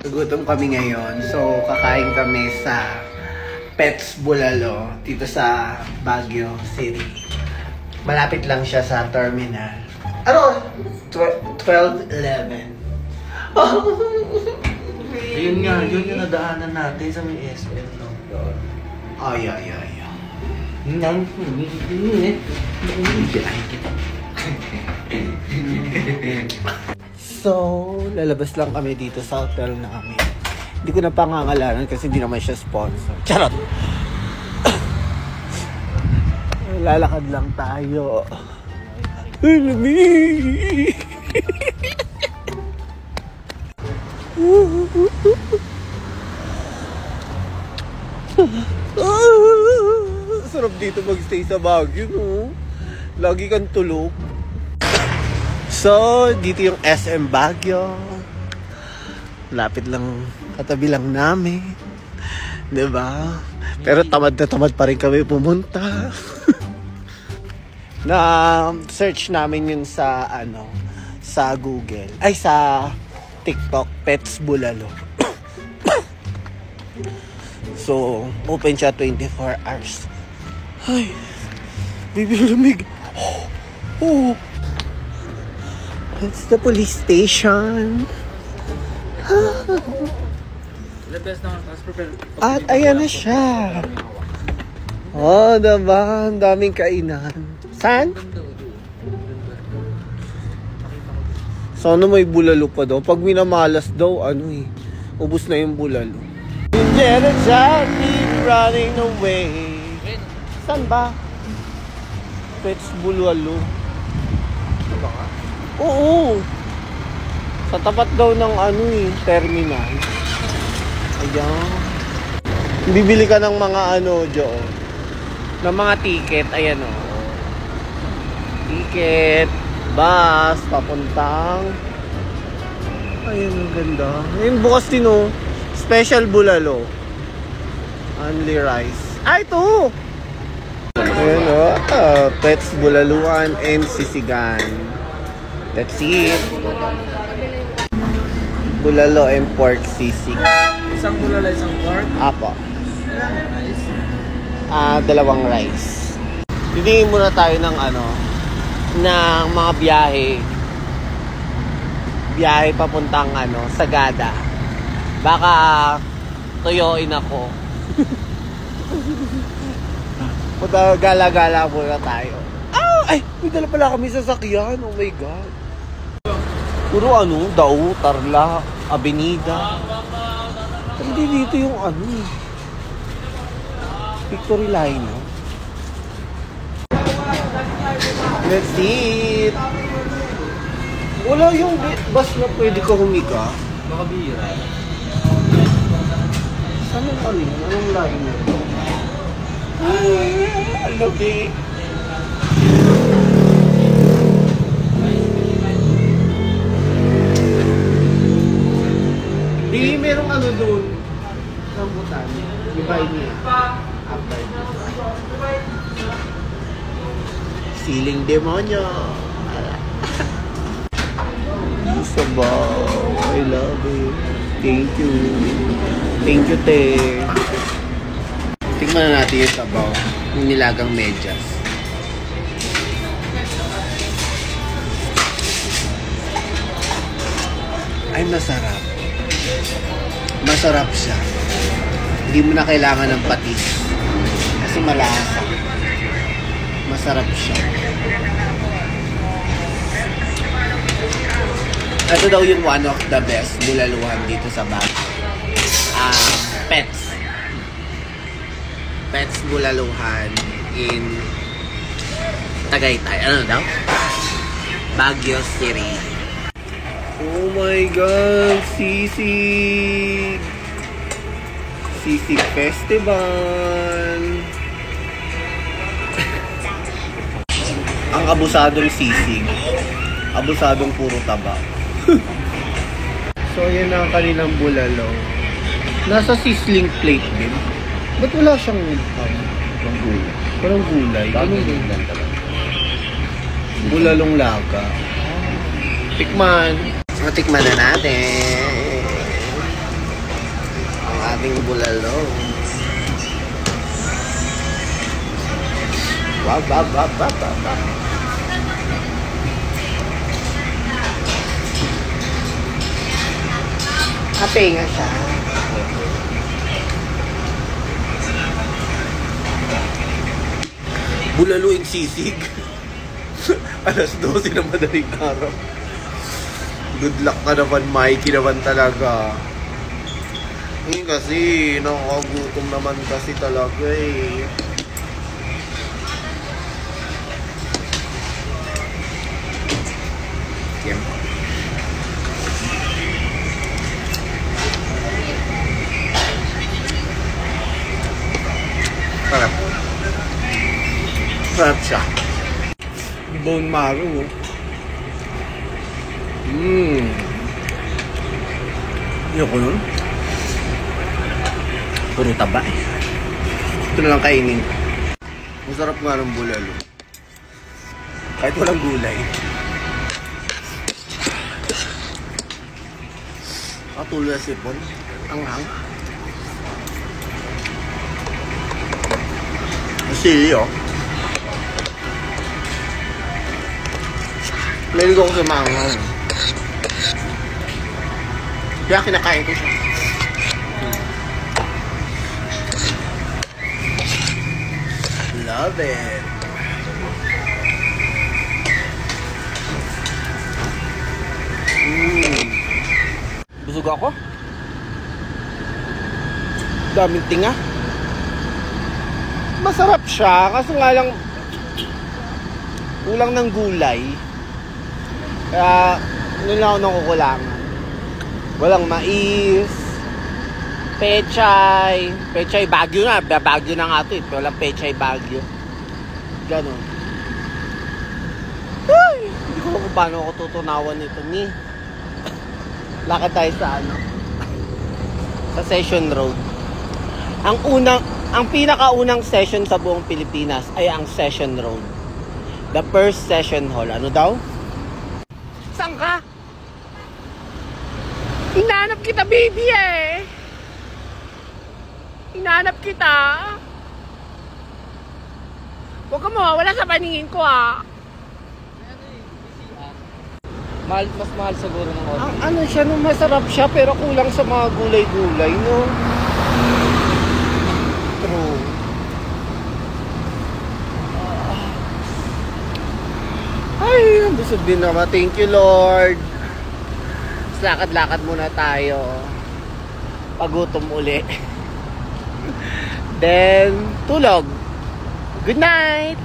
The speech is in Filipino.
Nagutom kami ngayon. So, kakain kami sa Pets Bulalo dito sa Baguio City. Malapit lang siya sa terminal. Ano? 12-11. Yun nga, yun yung nadaanan natin sa may SM, no? Ay. So, lalabas lang kami dito sa hotel namin. Hindi ko na pangangalanan kasi hindi naman siya sponsor. Charot! Lalakad lang tayo. Ay, lamig! Sarap dito magstay sa Baguio, no? Lagi kang tulog. So, dito yung SM Baguio. Lapit lang, katabi lang namin. Diba? Pero tamad na tamad pa rin kami pumunta. Na search namin yun sa sa Google. Ay, sa TikTok, Pets Bulalo. So, open siya 24 hours. Ay, baby, lamig. Oh. It's the police station. At ayan na siya. Oh, diba? Ang daming kainan. Saan? Sana may bulalo pa daw. Pag minamalas daw, ubos na yung bulalo. Indiana Johnny running away. Saan ba? Pets Bulalo. Oo. Sa tapat daw ng terminal. Ayan. Bibili ka ng mga ng mga ticket. Ayan o. Ticket. Bus. Papuntang. Ayan, ang ganda. Ayan, bukas din o. Special bulalo. Only rice. Ito! Ayan o. Pets Bulaluan and Sisigan. That's it. Bulalo and pork sisig. Isang bulalo, isang pork? Apo. Dalawang rice. Hindingin muna tayo ng ng mga biyahe papuntang Sagada. Baka tuyoin ako. Gala-gala muna tayo. Ay, may dala pala kami sa sakyan. Oh my God. Puro Dao, Tarlac, Avenida. Hindi dito yung Victory Line. Let's eat. Wala yung bus na pwede ka humiga. Makabira. Saan yung Anong line na? Ang labi. Di, merong doon. Rambutan. Ibay niya. After this. Siling demonyo. Sabaw. I love it. Thank you. Thank you, te. Tingnan na natin yung sabaw. Yung nilagang medyas. Ay, masarap. Masarap siya. Hindi mo na kailangan ng patis. Kasi malasa. Masarap siya. Ito daw yung one of the best bulaluhan dito sa Baguio. Pets Bulaluhan in Tagaytay. Ano daw? Baguio City. Oh my God! Sisig! Sisig Festival! Ang abusadong sisig. Abusadong puro taba. So, yan ang kanilang bulalo. Nasa sizzling plate din. Ba't wala siyang gulay? Parang gulay. Anong gulay talaga? Bulalong laga. Tikman. Matikman na natin. ating bulalo. Wow, wow, wow, wow, wow. Happy nga siya. Bulaluing sisig. Alas 12 ng madaling araw. Good luck ka naman, Mikey naman talaga. Hindi kasi, nakakagutom naman kasi talaga eh. Yan. Sarap. Sarap siya. Bone marrow. Ayoko nun. Puro taba eh. Ito na lang kainin. Masarap nga ng bulalo. Kahit walang gulay. Patuloy na sipon. Ang hang. Sili oh. Naligo ko sa manghang. Kaya kinakain ko siya. Love it. Busog ako. Daming tinga. Masarap siya, kaso nga lang kulang ng gulay. Kaya yun lang ako nakukulangan. Walang mais, pechay Baguio na, Baguio na nga ito eh. Walang pechay Baguio. Ganon. Ay, hindi ko alam kung paano ako tutunawan nito ni. Lakad tayo sa sa Session Road. Ang pinakaunang session sa buong Pilipinas ay ang Session Road. The first session hall. Ano daw? Saan ka? Hinanap kita, baby eh. Hinanap kita. Huwag ka mawawala sa paningin ko ah. Mas mahal siguro ng order. Ano siya, no, masarap siya pero kulang sa mga gulay-gulay, no? True. Ay, busog din naman. Thank you, Lord. Lakad-lakad muna tayo. Pagutom uli. Then, tulog. Good night!